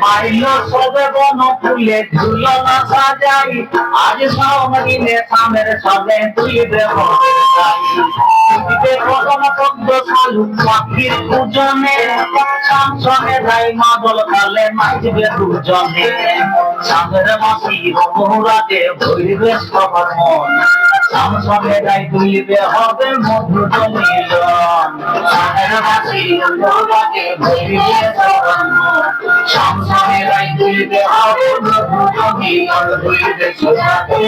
পাইলো সবে বন ফুলে ঝুলনা সাজাই আজ সামনে সামের সবে তুইবে পাখির পূজনে সামসনে যাই মাদল কালে নাচবে দুজনে সামের মাসি বহুরাগে ভইবে সবার মন সামসনে যাই তুইবে হবে মধুর মিলন সামের মাসি বহুরাগে ভইবে সবার মন সামসনে যাই তুইবে হবে মধুর মিলন হইবে সুজাতে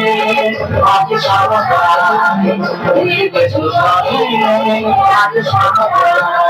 আজ সাবধান হইবে সুজাতে আজ সাবধান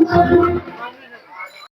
Thank you.